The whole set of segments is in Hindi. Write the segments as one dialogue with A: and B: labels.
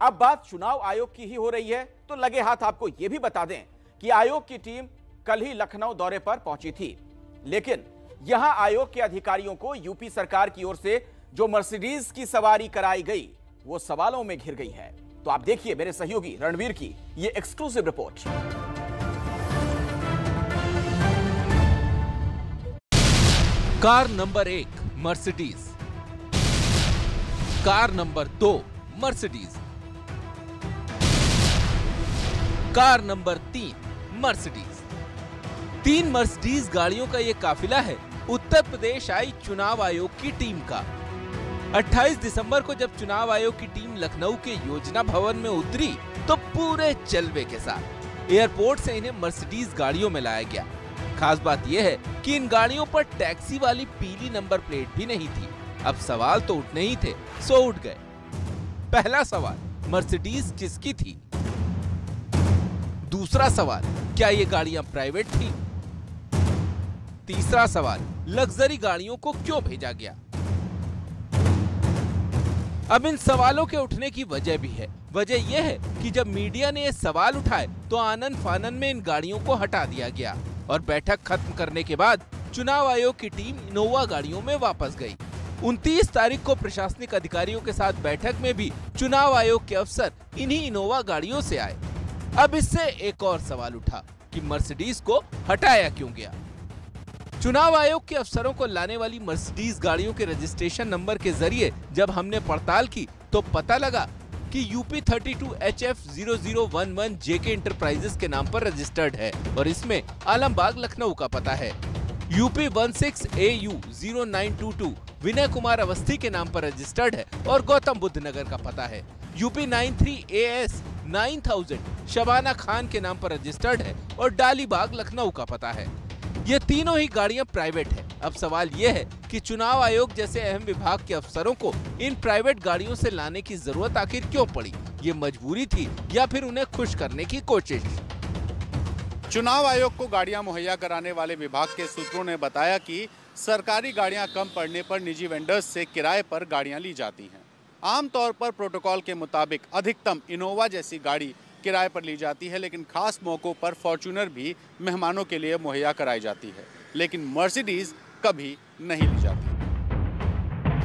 A: अब बात चुनाव आयोग की ही हो रही है, तो लगे हाथ आपको यह भी बता दें कि आयोग की टीम कल ही लखनऊ दौरे पर पहुंची थी, लेकिन यहां आयोग के अधिकारियों को यूपी सरकार की ओर से जो मर्सिडीज की सवारी कराई गई वो सवालों में घिर गई है। तो आप देखिए मेरे सहयोगी रणवीर की ये exclusive report.
B: Car number 1 Mercedes, car number 2 Mercedes, car number 3 Mercedes. 3 Mercedes गाड़ियों का यह काफिला है उत्तर प्रदेश आई चुनाव आयोग की टीम का। 28 दिसंबर को जब चुनाव आयोग की टीम लखनऊ के योजना भवन में उतरी तो पूरे जलवे के साथ एयरपोर्ट से इन्हें मर्सिडीज गाड़ियों में लाया गया। खास बात यह है कि इन गाड़ियों पर टैक्सी वाली पीली नंबर प्लेट भी नहीं थी। अब सवाल तो उठने ही थे, सो उठ गए। पहला सवाल, मर्सिडीज किसकी थी? दूसरा सवाल, क्या ये गाड़ियां प्राइवेट थी? तीसरा सवाल, लग्जरी गाड़ियों को क्यों भेजा गया? अब इन सवालों के उठने की वजह भी है। वजह यह है कि जब मीडिया ने ये सवाल उठाए तो आनन फानन में इन गाड़ियों को हटा दिया गया और बैठक खत्म करने के बाद चुनाव आयोग की टीम इनोवा गाड़ियों में वापस गई। 29 तारीख को प्रशासनिक अधिकारियों के साथ बैठक में भी चुनाव आयोग के अफसर इन्हीं इनोवा गाड़ियों से आए। अब इससे एक और सवाल उठा कि मर्सिडीज को हटाया क्यों गया? चुनाव आयोग के अफसरों को लाने वाली मर्सिडीज गाड़ियों के रजिस्ट्रेशन नंबर के जरिए जब हमने पड़ताल की तो पता लगा कि यूपी 32HF0011 जेके इंटरप्राइजेस के नाम पर रजिस्टर्ड है और इसमें आलमबाग लखनऊ का पता है। यूपी 16AU 0922 विनय कुमार अवस्थी के नाम पर रजिस्टर्ड है और गौतम बुद्ध नगर का पता है। यूपी 93AS 9000 शबाना खान के नाम पर रजिस्टर्ड है और डालीबाग लखनऊ का पता है। ये तीनों ही गाड़ियां प्राइवेट है। अब सवाल यह है कि चुनाव आयोग जैसे अहम विभाग के अफसरों को इन प्राइवेट गाड़ियों से लाने की जरूरत आखिर क्यों पड़ी? ये मजबूरी थी या फिर उन्हें खुश करने की कोशिश?
C: चुनाव आयोग को गाड़ियां मुहैया कराने वाले विभाग के सूत्रों ने बताया कि सरकारी गाड़ियां कम पड़ने पर निजी वेंडर्स से किराए पर गाड़ियां ली जाती हैं। आमतौर पर प्रोटोकॉल के मुताबिक अधिकतम इनोवा जैसी गाड़ी किराए पर ली जाती है, लेकिन खास मौकों पर फॉर्च्यूनर भी मेहमानों के लिए मुहैया कराई जाती है, लेकिन मर्सिडीज कभी नहीं ली जाती।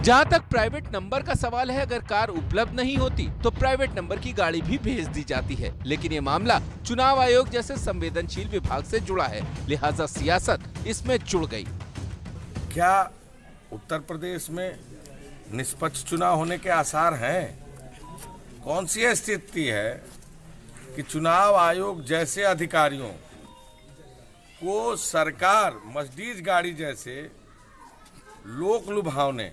B: जहां तक प्राइवेट नंबर का सवाल है, अगर कार उपलब्ध नहीं होती तो प्राइवेट नंबर की गाड़ी भी भेज दी जाती है, लेकिन ये मामला चुनाव आयोग जैसे संवेदनशील विभाग से जुड़ा है, लिहाजा सियासत इसमें जुड़ गई।
D: क्या उत्तर प्रदेश में निष्पक्ष चुनाव होने के आसार हैं? कौन सी स्थिति है कि चुनाव आयोग जैसे अधिकारियों को सरकार मर्सिडीज गाड़ी जैसे लोक लुभावने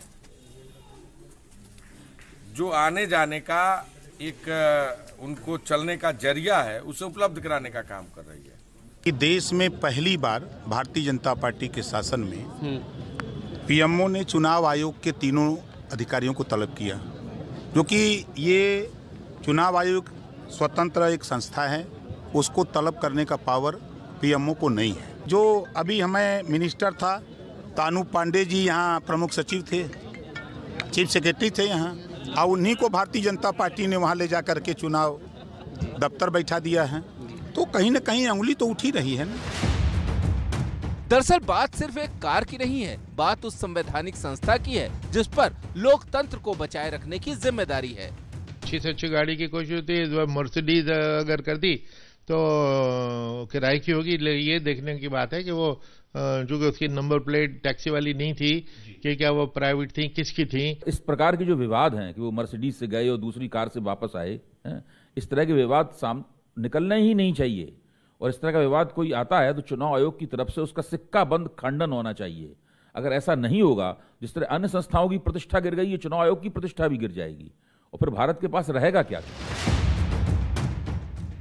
D: जो आने जाने का एक उनको चलने का जरिया है उसे उपलब्ध कराने का काम कर रही है?
E: कि देश में पहली बार भारतीय जनता पार्टी के शासन में पीएमओ ने चुनाव आयोग के तीनों अधिकारियों को तलब किया, क्योंकि ये चुनाव आयोग स्वतंत्र एक संस्था है, उसको तलब करने का पावर पीएमओ को नहीं है। जो अभी हमें मिनिस्टर था तानू पांडे जी यहाँ प्रमुख सचिव थे, चीफ सेक्रेटरी थे यहाँ, और उन्हीं को भारतीय जनता पार्टी ने वहाँ ले जा कर के चुनाव दफ्तर बैठा दिया है, तो कहीं न कहीं उंगली तो उठ ही रही है ना।
B: दरअसल बात सिर्फ एक कार की नहीं है, बात उस संवैधानिक संस्था की है जिस पर लोकतंत्र को बचाए रखने की जिम्मेदारी है।
F: अच्छी से अच्छी गाड़ी की कोशिश होती है, मर्सिडीज अगर कर दी तो किराए की होगी। ये देखने की बात है कि वो जो उसकी नंबर प्लेट टैक्सी वाली नहीं थी कि क्या वो प्राइवेट थी, किसकी थी।
G: इस प्रकार के जो विवाद हैं कि वो मर्सिडीज से गए और दूसरी कार से वापस आए, इस तरह के विवाद निकलना ही नहीं चाहिए। और इस तरह का विवाद कोई आता है तो चुनाव आयोग की तरफ से उसका सिक्का बंद खंडन होना चाहिए। अगर ऐसा नहीं होगा, जिस तरह अन्य संस्थाओं की प्रतिष्ठा गिर गई है, चुनाव आयोग की प्रतिष्ठा भी गिर जाएगी और फिर भारत के पास रहेगा क्या?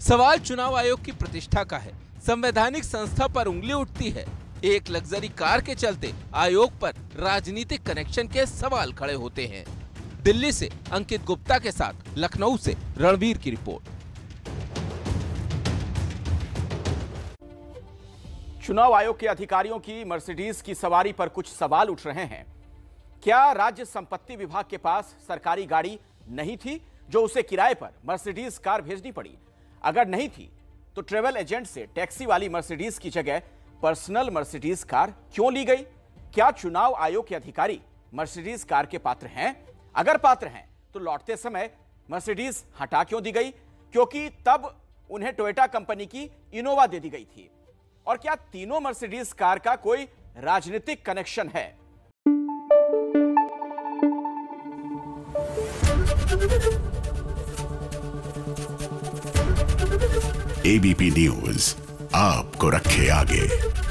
B: सवाल चुनाव आयोग की प्रतिष्ठा का है। संवैधानिक संस्था पर उंगली उठती है। एक लग्जरी कार के चलते आयोग पर राजनीतिक कनेक्शन के सवाल खड़े होते हैं। दिल्ली से अंकित गुप्ता के साथ लखनऊ से रणवीर की रिपोर्ट।
A: चुनाव आयोग के अधिकारियों की मर्सिडीज की सवारी पर कुछ सवाल उठ रहे हैं। क्या राज्य संपत्ति विभाग के पास सरकारी गाड़ी नहीं थी जो उसे किराए पर मर्सिडीज कार भेजनी पड़ी। अगर नहीं थी तो ट्रेवल एजेंट से टैक्सी वाली मर्सिडीज की जगह पर्सनल मर्सिडीज कार क्यों ली गई? क्या चुनाव आयोग के अधिकारी मर्सिडीज कार के पात्र हैं? अगर पात्र हैं तो लौटते समय मर्सिडीज हटा क्यों दी गई? क्योंकि तब उन्हें टोयोटा कंपनी की इनोवा दे दी गई थी। और क्या तीनों मर्सिडीज कार का कोई राजनीतिक कनेक्शन है?
H: एबीपी न्यूज आपको रखे आगे।